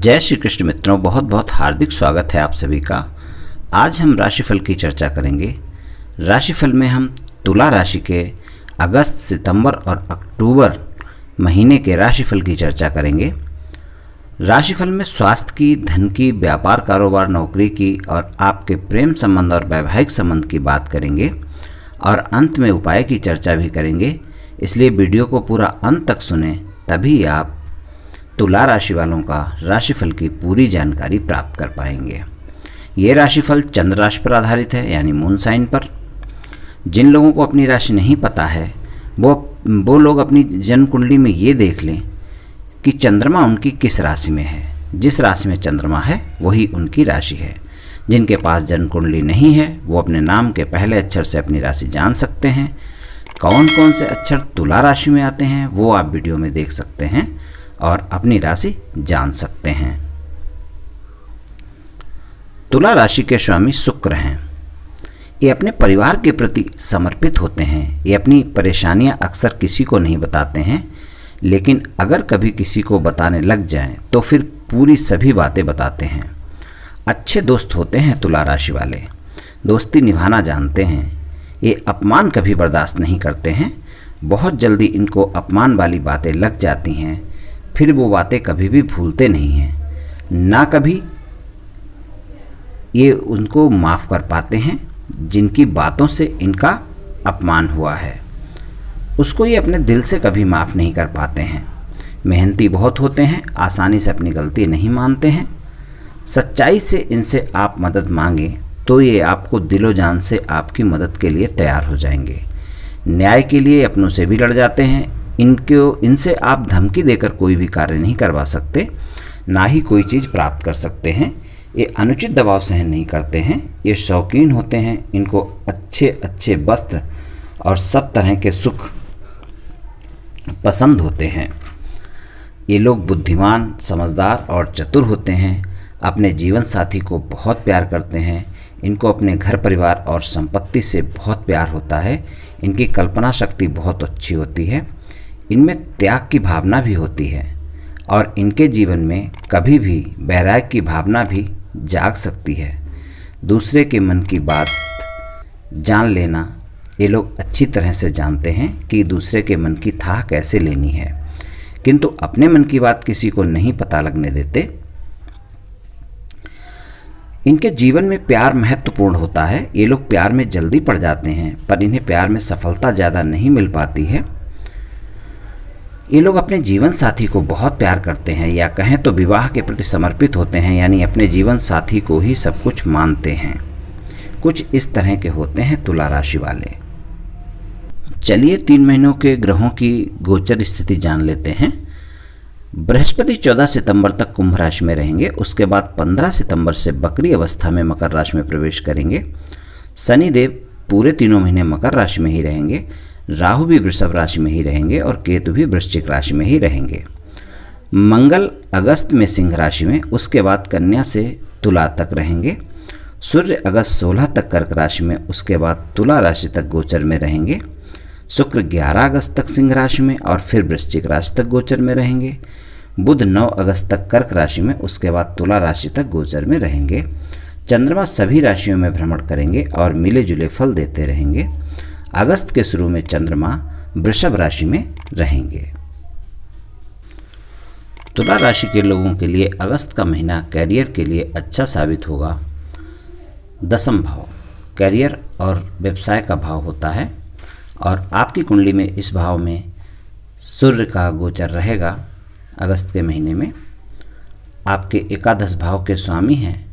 जय श्री कृष्ण मित्रों, बहुत बहुत हार्दिक स्वागत है आप सभी का। आज हम राशिफल की चर्चा करेंगे। राशिफल में हम तुला राशि के अगस्त, सितंबर और अक्टूबर महीने के राशिफल की चर्चा करेंगे। राशिफल में स्वास्थ्य की, धन की, व्यापार, कारोबार, नौकरी की और आपके प्रेम संबंध और वैवाहिक संबंध की बात करेंगे और अंत में उपाय की चर्चा भी करेंगे। इसलिए वीडियो को पूरा अंत तक सुने, तभी आप तुला राशि वालों का राशिफल की पूरी जानकारी प्राप्त कर पाएंगे। ये राशिफल चंद्र राशि पर आधारित है, यानी मून साइन पर। जिन लोगों को अपनी राशि नहीं पता है वो लोग अपनी जन्म कुंडली में ये देख लें कि चंद्रमा उनकी किस राशि में है। जिस राशि में चंद्रमा है वही उनकी राशि है। जिनके पास जन्म कुंडली नहीं है वो अपने नाम के पहले अक्षर से अपनी राशि जान सकते हैं। कौन कौन से अक्षर तुला राशि में आते हैं वो आप वीडियो में देख सकते हैं और अपनी राशि जान सकते हैं। तुला राशि के स्वामी शुक्र हैं। ये अपने परिवार के प्रति समर्पित होते हैं। ये अपनी परेशानियां अक्सर किसी को नहीं बताते हैं, लेकिन अगर कभी किसी को बताने लग जाएं तो फिर पूरी सभी बातें बताते हैं। अच्छे दोस्त होते हैं तुला राशि वाले, दोस्ती निभाना जानते हैं। ये अपमान कभी बर्दाश्त नहीं करते हैं। बहुत जल्दी इनको अपमान वाली बातें लग जाती हैं, फिर वो बातें कभी भी भूलते नहीं हैं। ना कभी ये उनको माफ़ कर पाते हैं जिनकी बातों से इनका अपमान हुआ है, उसको ये अपने दिल से कभी माफ़ नहीं कर पाते हैं। मेहनती बहुत होते हैं, आसानी से अपनी गलती नहीं मानते हैं। सच्चाई से इनसे आप मदद मांगें तो ये आपको दिलो जान से आपकी मदद के लिए तैयार हो जाएंगे। न्याय के लिए अपनों से भी लड़ जाते हैं। इनसे आप धमकी देकर कोई भी कार्य नहीं करवा सकते, ना ही कोई चीज़ प्राप्त कर सकते हैं। ये अनुचित दबाव सहन नहीं करते हैं। ये शौकीन होते हैं। इनको अच्छे अच्छे वस्त्र और सब तरह के सुख पसंद होते हैं। ये लोग बुद्धिमान, समझदार और चतुर होते हैं। अपने जीवन साथी को बहुत प्यार करते हैं। इनको अपने घर परिवार और संपत्ति से बहुत प्यार होता है। इनकी कल्पना शक्ति बहुत अच्छी होती है। इनमें त्याग की भावना भी होती है और इनके जीवन में कभी भी वैराग्य की भावना भी जाग सकती है। दूसरे के मन की बात जान लेना ये लोग अच्छी तरह से जानते हैं कि दूसरे के मन की थाह कैसे लेनी है, किंतु अपने मन की बात किसी को नहीं पता लगने देते। इनके जीवन में प्यार महत्वपूर्ण होता है। ये लोग प्यार में जल्दी पड़ जाते हैं, पर इन्हें प्यार में सफलता ज़्यादा नहीं मिल पाती है। ये लोग अपने जीवन साथी को बहुत प्यार करते हैं, या कहें तो विवाह के प्रति समर्पित होते हैं, यानी अपने जीवन साथी को ही सब कुछ मानते हैं। कुछ इस तरह के होते हैं तुला राशि वाले। चलिए 3 महीनों के ग्रहों की गोचर स्थिति जान लेते हैं। बृहस्पति 14 सितंबर तक कुंभ राशि में रहेंगे। उसके बाद 15 सितंबर से बकरी अवस्था में मकर राशि में प्रवेश करेंगे। शनिदेव पूरे 3 महीने मकर राशि में ही रहेंगे। राहु भी वृषभ राशि में ही रहेंगे और केतु भी वृश्चिक राशि में ही रहेंगे। मंगल अगस्त में सिंह राशि में, उसके बाद कन्या से तुला तक रहेंगे। सूर्य अगस्त 16 तक कर्क राशि में, उसके बाद तुला राशि तक गोचर में रहेंगे। शुक्र 11 अगस्त तक सिंह राशि में और फिर वृश्चिक राशि तक गोचर में रहेंगे। बुध 9 अगस्त तक कर्क राशि में, उसके बाद तुला राशि तक गोचर में रहेंगे। चंद्रमा सभी राशियों में भ्रमण करेंगे और मिले जुले फल देते रहेंगे। अगस्त के शुरू में चंद्रमा वृषभ राशि में रहेंगे। तुला राशि के लोगों के लिए अगस्त का महीना कैरियर के लिए अच्छा साबित होगा। 10वां भाव कैरियर और व्यवसाय का भाव होता है और आपकी कुंडली में इस भाव में सूर्य का गोचर रहेगा। अगस्त के महीने में आपके एकादश भाव के स्वामी हैं।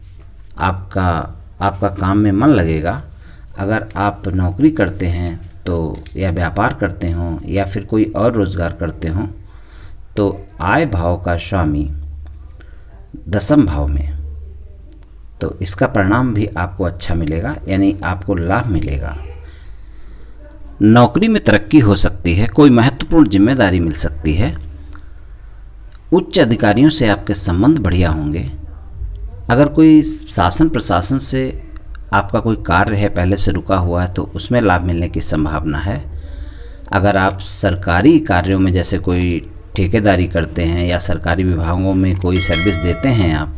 आपका काम में मन लगेगा। अगर आप नौकरी करते हैं तो, या व्यापार करते हों, या फिर कोई और रोज़गार करते हों, तो आय भाव का स्वामी 10वें भाव में, तो इसका परिणाम भी आपको अच्छा मिलेगा, यानी आपको लाभ मिलेगा। नौकरी में तरक्की हो सकती है। कोई महत्वपूर्ण जिम्मेदारी मिल सकती है। उच्च अधिकारियों से आपके संबंध बढ़िया होंगे। अगर कोई शासन प्रशासन से आपका कोई कार्य है पहले से रुका हुआ है तो उसमें लाभ मिलने की संभावना है। अगर आप सरकारी कार्यों में, जैसे कोई ठेकेदारी करते हैं या सरकारी विभागों में कोई सर्विस देते हैं आप,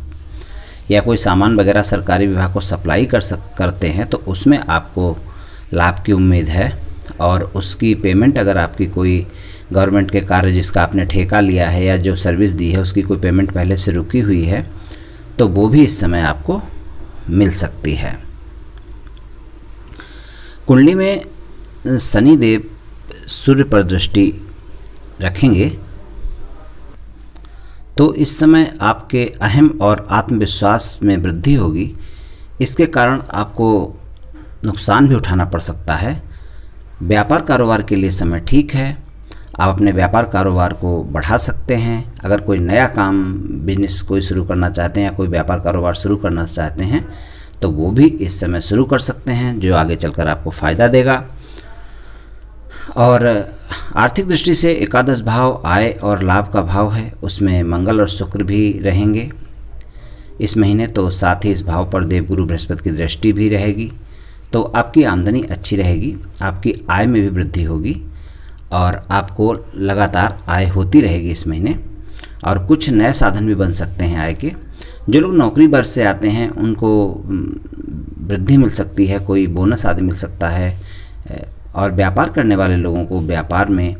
या कोई सामान वगैरह सरकारी विभाग को सप्लाई करते हैं, तो उसमें आपको लाभ की उम्मीद है। और उसकी पेमेंट अगर आपकी कोई गवर्नमेंट के कार्य जिसका आपने ठेका लिया है या जो सर्विस दी है उसकी कोई पेमेंट पहले से रुकी हुई है, तो वो भी इस समय आपको मिल सकती है। कुंडली में शनि देव सूर्य पर दृष्टि रखेंगे तो इस समय आपके अहम और आत्मविश्वास में वृद्धि होगी। इसके कारण आपको नुकसान भी उठाना पड़ सकता है। व्यापार कारोबार के लिए समय ठीक है, आप अपने व्यापार कारोबार को बढ़ा सकते हैं। अगर कोई नया काम बिजनेस कोई शुरू करना चाहते हैं या कोई व्यापार कारोबार शुरू करना चाहते हैं तो वो भी इस समय शुरू कर सकते हैं, जो आगे चलकर आपको फ़ायदा देगा। और आर्थिक दृष्टि से एकादश भाव आय और लाभ का भाव है, उसमें मंगल और शुक्र भी रहेंगे इस महीने। तो साथ ही इस भाव पर देवगुरु बृहस्पति की दृष्टि भी रहेगी, तो आपकी आमदनी अच्छी रहेगी, आपकी आय में भी वृद्धि होगी और आपको लगातार आय होती रहेगी इस महीने। और कुछ नए साधन भी बन सकते हैं आय के। जो लोग नौकरी वर्ग से आते हैं उनको वृद्धि मिल सकती है, कोई बोनस आदि मिल सकता है। और व्यापार करने वाले लोगों को व्यापार में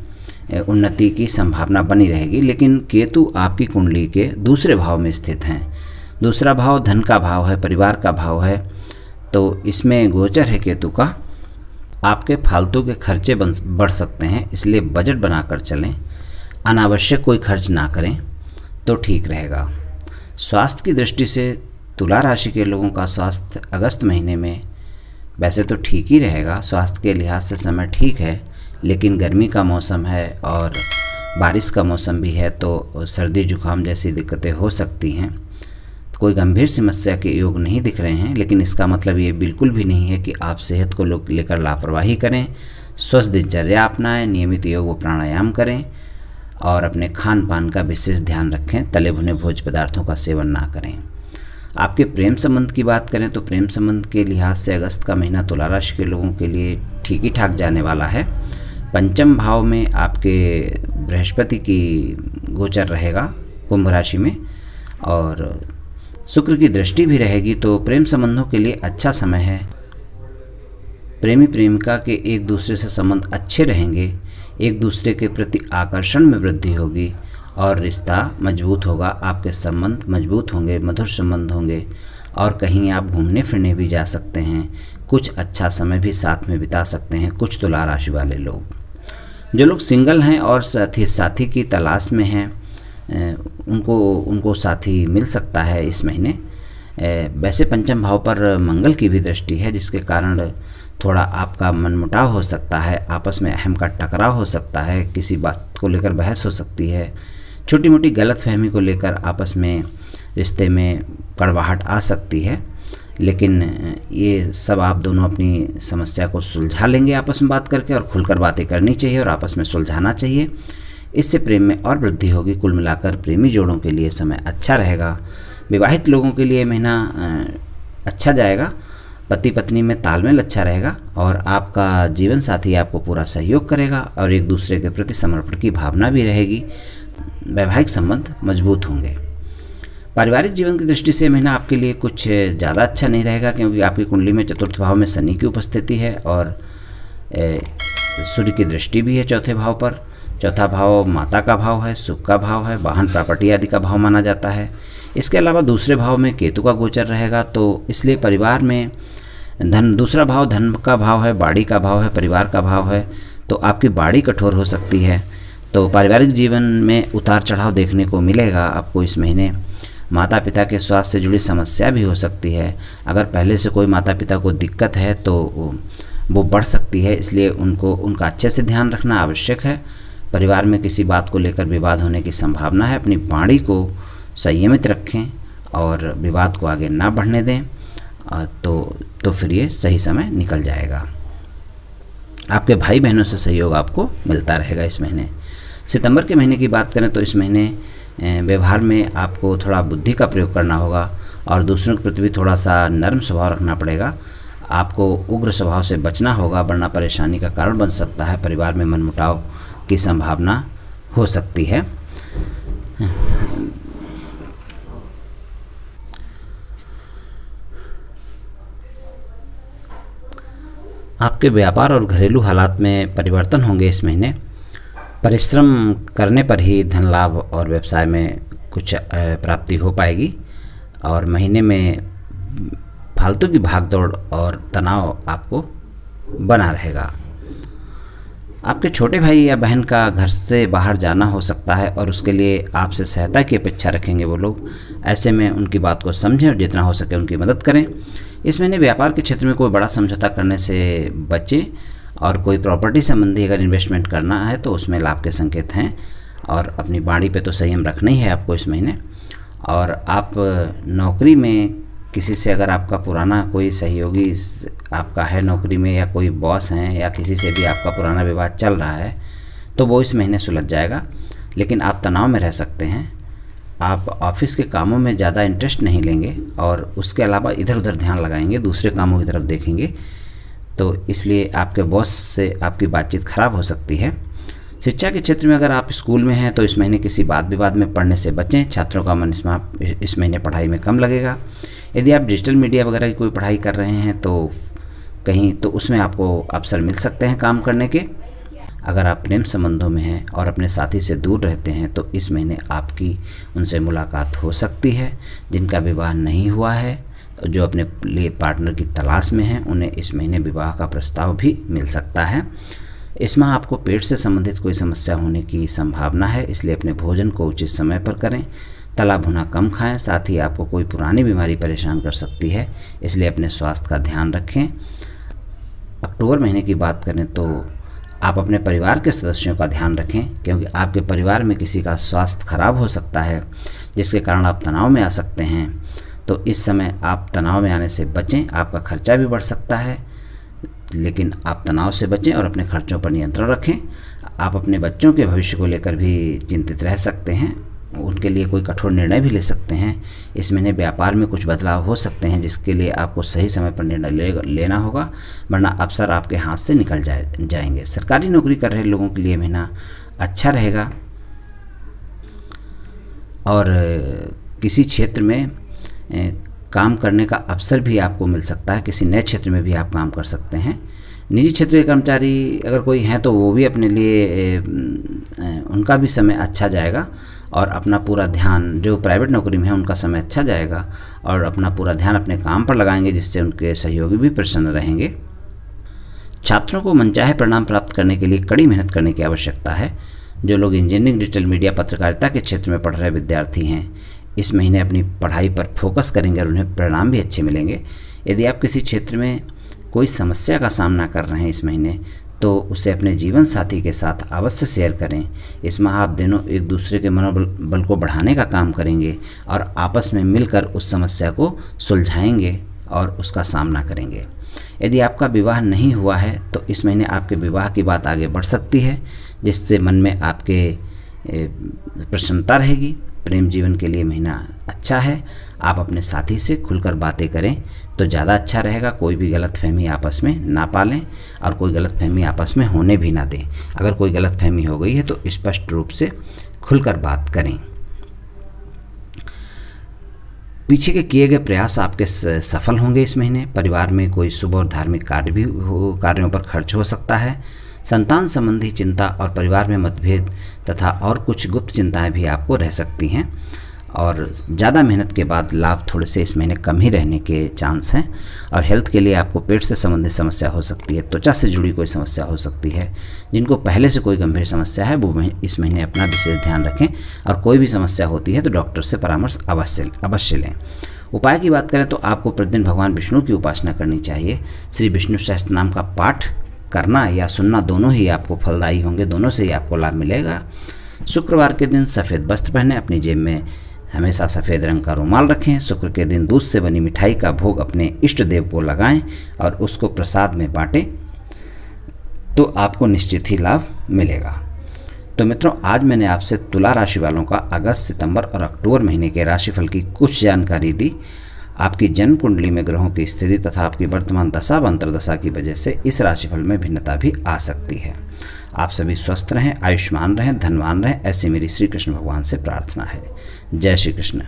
उन्नति की संभावना बनी रहेगी। लेकिन केतु आपकी कुंडली के दूसरे भाव में स्थित हैं। दूसरा भाव धन का भाव है, परिवार का भाव है, तो इसमें गोचर है केतु का। आपके फालतू के खर्चे बढ़ सकते हैं, इसलिए बजट बनाकर चलें, अनावश्यक कोई खर्च ना करें तो ठीक रहेगा। स्वास्थ्य की दृष्टि से तुला राशि के लोगों का स्वास्थ्य अगस्त महीने में वैसे तो ठीक ही रहेगा, स्वास्थ्य के लिहाज से समय ठीक है, लेकिन गर्मी का मौसम है और बारिश का मौसम भी है, तो सर्दी जुकाम जैसी दिक्कतें हो सकती हैं। कोई गंभीर समस्या के योग नहीं दिख रहे हैं, लेकिन इसका मतलब ये बिल्कुल भी नहीं है कि आप सेहत को लेकर लापरवाही करें। स्वस्थ दिनचर्या अपनाएं, नियमित योग व प्राणायाम करें और अपने खान पान का विशेष ध्यान रखें। तले भुने भोज्य पदार्थों का सेवन ना करें। आपके प्रेम संबंध की बात करें तो प्रेम संबंध के लिहाज से अगस्त का महीना तुला राशि के लोगों के लिए ठीक ही ठाक जाने वाला है। पंचम भाव में आपके बृहस्पति की गोचर रहेगा कुंभ राशि में और शुक्र की दृष्टि भी रहेगी, तो प्रेम संबंधों के लिए अच्छा समय है। प्रेमी प्रेमिका के एक दूसरे से संबंध अच्छे रहेंगे, एक दूसरे के प्रति आकर्षण में वृद्धि होगी और रिश्ता मजबूत होगा। आपके संबंध मजबूत होंगे, मधुर संबंध होंगे और कहीं आप घूमने फिरने भी जा सकते हैं। कुछ अच्छा समय भी साथ में बिता सकते हैं कुछ तुला राशि वाले लोग। जो लोग सिंगल हैं और साथी की तलाश में हैं उनको साथी मिल सकता है इस महीने। वैसे पंचम भाव पर मंगल की भी दृष्टि है, जिसके कारण थोड़ा आपका मनमुटाव हो सकता है, आपस में अहम का टकराव हो सकता है, किसी बात को लेकर बहस हो सकती है, छोटी मोटी गलतफहमी को लेकर आपस में रिश्ते में कड़वाहट आ सकती है। लेकिन ये सब आप दोनों अपनी समस्या को सुलझा लेंगे आपस में बात करके, और खुलकर बातें करनी चाहिए और आपस में सुलझाना चाहिए। इससे प्रेम में और वृद्धि होगी। कुल मिलाकर प्रेमी जोड़ों के लिए समय अच्छा रहेगा। विवाहित लोगों के लिए महीना अच्छा जाएगा। पति पत्नी में तालमेल अच्छा रहेगा और आपका जीवन साथी आपको पूरा सहयोग करेगा और एक दूसरे के प्रति समर्पण की भावना भी रहेगी। वैवाहिक संबंध मजबूत होंगे। पारिवारिक जीवन की दृष्टि से महीना आपके लिए कुछ ज़्यादा अच्छा नहीं रहेगा, क्योंकि आपकी कुंडली में चतुर्थ भाव में शनि की उपस्थिति है और सूर्य की दृष्टि भी है चौथे भाव पर। चौथा भाव माता का भाव है, सुख का भाव है, वाहन प्रॉपर्टी आदि का भाव माना जाता है। इसके अलावा दूसरे भाव में केतु का गोचर रहेगा, तो इसलिए परिवार में धन, दूसरा भाव धन का भाव है, बाड़ी का भाव है, परिवार का भाव है, तो आपकी बाड़ी कठोर हो सकती है। तो पारिवारिक जीवन में उतार चढ़ाव देखने को मिलेगा आपको इस महीने। माता पिता के स्वास्थ्य से जुड़ी समस्या भी हो सकती है। अगर पहले से कोई माता पिता को दिक्कत है तो वो बढ़ सकती है, इसलिए उनका अच्छे से ध्यान रखना आवश्यक है। परिवार में किसी बात को लेकर विवाद होने की संभावना है। अपनी वाणी को संयमित रखें और विवाद को आगे ना बढ़ने दें, तो फिर ये सही समय निकल जाएगा। आपके भाई बहनों से सहयोग आपको मिलता रहेगा इस महीने। सितंबर के महीने की बात करें तो इस महीने व्यवहार में आपको थोड़ा बुद्धि का प्रयोग करना होगा और दूसरों के प्रति भी थोड़ा सा नर्म स्वभाव रखना पड़ेगा। आपको उग्र स्वभाव से बचना होगा, वरना परेशानी का कारण बन सकता है। परिवार में मनमुटाव की संभावना हो सकती है। आपके व्यापार और घरेलू हालात में परिवर्तन होंगे इस महीने। परिश्रम करने पर ही धन लाभ और व्यवसाय में कुछ प्राप्ति हो पाएगी और महीने में फालतू की भागदौड़ और तनाव आपको बना रहेगा। आपके छोटे भाई या बहन का घर से बाहर जाना हो सकता है और उसके लिए आपसे सहायता की अपेक्षा रखेंगे वो लोग। ऐसे में उनकी बात को समझें और जितना हो सके उनकी मदद करें। इस महीने व्यापार के क्षेत्र में कोई बड़ा समझौता करने से बचें और कोई प्रॉपर्टी संबंधी अगर इन्वेस्टमेंट करना है तो उसमें लाभ के संकेत हैं और अपनी बाड़ी पे तो संयम रखना ही है आपको इस महीने। और आप नौकरी में किसी से अगर आपका पुराना कोई सहयोगी आपका है नौकरी में या कोई बॉस हैं या किसी से भी आपका पुराना विवाद चल रहा है तो वो इस महीने सुलझ जाएगा, लेकिन आप तनाव में रह सकते हैं। आप ऑफिस के कामों में ज़्यादा इंटरेस्ट नहीं लेंगे और उसके अलावा इधर उधर ध्यान लगाएंगे, दूसरे कामों की तरफ देखेंगे, तो इसलिए आपके बॉस से आपकी बातचीत खराब हो सकती है। शिक्षा के क्षेत्र में अगर आप स्कूल में हैं तो इस महीने किसी वाद विवाद में पढ़ने से बचें। छात्रों का मन इस महीने पढ़ाई में कम लगेगा। यदि आप डिजिटल मीडिया वगैरह की कोई पढ़ाई कर रहे हैं तो कहीं तो उसमें आपको अवसर मिल सकते हैं काम करने के। अगर आप प्रेम संबंधों में हैं और अपने साथी से दूर रहते हैं तो इस महीने आपकी उनसे मुलाकात हो सकती है। जिनका विवाह नहीं हुआ है, जो अपने लिए पार्टनर की तलाश में हैं, उन्हें इस महीने विवाह का प्रस्ताव भी मिल सकता है। इस माह आपको पेट से संबंधित कोई समस्या होने की संभावना है, इसलिए अपने भोजन को उचित समय पर करें। तला भुना कम खाएं। साथ ही आपको कोई पुरानी बीमारी परेशान कर सकती है, इसलिए अपने स्वास्थ्य का ध्यान रखें। अक्टूबर महीने की बात करें तो आप अपने परिवार के सदस्यों का ध्यान रखें, क्योंकि आपके परिवार में किसी का स्वास्थ्य खराब हो सकता है जिसके कारण आप तनाव में आ सकते हैं। तो इस समय आप तनाव में आने से बचें। आपका खर्चा भी बढ़ सकता है, लेकिन आप तनाव से बचें और अपने खर्चों पर नियंत्रण रखें। आप अपने बच्चों के भविष्य को लेकर भी चिंतित रह सकते हैं, उनके लिए कोई कठोर निर्णय भी ले सकते हैं। इस महीने व्यापार में कुछ बदलाव हो सकते हैं जिसके लिए आपको सही समय पर निर्णय लेना होगा, वरना अवसर आपके हाथ से निकल जाएंगे। सरकारी नौकरी कर रहे लोगों के लिए महीना अच्छा रहेगा और किसी क्षेत्र में काम करने का अवसर भी आपको मिल सकता है। किसी नए क्षेत्र में भी आप काम कर सकते हैं। निजी क्षेत्र के कर्मचारी अगर कोई हैं तो वो भी अपने लिए उनका भी समय अच्छा जाएगा और अपना पूरा ध्यान, जो प्राइवेट नौकरी में है उनका समय अच्छा जाएगा और अपना पूरा ध्यान अपने काम पर लगाएंगे, जिससे उनके सहयोगी भी प्रसन्न रहेंगे। छात्रों को मनचाहे परिणाम प्राप्त करने के लिए कड़ी मेहनत करने की आवश्यकता है। जो लोग इंजीनियरिंग, डिजिटल मीडिया, पत्रकारिता के क्षेत्र में पढ़ रहे विद्यार्थी हैं, इस महीने अपनी पढ़ाई पर फोकस करेंगे और उन्हें परिणाम भी अच्छे मिलेंगे। यदि आप किसी क्षेत्र में कोई समस्या का सामना कर रहे हैं इस महीने, तो उसे अपने जीवन साथी के साथ अवश्य शेयर करें। इस माह आप दोनों एक दूसरे के मनोबल को बढ़ाने का काम करेंगे और आपस में मिलकर उस समस्या को सुलझाएंगे और उसका सामना करेंगे। यदि आपका विवाह नहीं हुआ है तो इस महीने आपके विवाह की बात आगे बढ़ सकती है, जिससे मन में आपके प्रसन्नता रहेगी। प्रेम जीवन के लिए महीना अच्छा है। आप अपने साथी से खुलकर बातें करें तो ज़्यादा अच्छा रहेगा। कोई भी गलतफहमी आपस में ना पालें और कोई गलतफहमी आपस में होने भी ना दें। अगर कोई गलतफहमी हो गई है तो स्पष्ट रूप से खुलकर बात करें। पीछे के किए गए प्रयास आपके सफल होंगे इस महीने। परिवार में कोई शुभ और धार्मिक कार्यों पर खर्च हो सकता है। संतान संबंधी चिंता और परिवार में मतभेद तथा और कुछ गुप्त चिंताएं भी आपको रह सकती हैं और ज़्यादा मेहनत के बाद लाभ थोड़े से इस महीने कम ही रहने के चांस हैं। और हेल्थ के लिए आपको पेट से संबंधित समस्या हो सकती है, त्वचा से जुड़ी कोई समस्या हो सकती है। जिनको पहले से कोई गंभीर समस्या है वो इस महीने अपना विशेष ध्यान रखें और कोई भी समस्या होती है तो डॉक्टर से परामर्श अवश्य लें। उपाय की बात करें तो आपको प्रतिदिन भगवान विष्णु की उपासना करनी चाहिए। श्री विष्णु सहस्त्र नाम का पाठ करना या सुनना दोनों ही आपको फलदायी होंगे, दोनों से ही आपको लाभ मिलेगा। शुक्रवार के दिन सफ़ेद वस्त्र पहने, अपनी जेब में हमेशा सफ़ेद रंग का रुमाल रखें। शुक्र के दिन दूध से बनी मिठाई का भोग अपने इष्ट देव को लगाएं और उसको प्रसाद में बांटें तो आपको निश्चित ही लाभ मिलेगा। तो मित्रों, आज मैंने आपसे तुला राशि वालों का अगस्त, सितंबर और अक्टूबर महीने के राशिफल की कुछ जानकारी दी। आपकी जन्म कुंडली में ग्रहों की स्थिति तथा आपकी वर्तमान दशा व अंतर्दशा की वजह से इस राशिफल में भिन्नता भी आ सकती है। आप सभी स्वस्थ रहें, आयुष्मान रहें, धनवान रहें, ऐसी मेरी श्री कृष्ण भगवान से प्रार्थना है। जय श्री कृष्ण।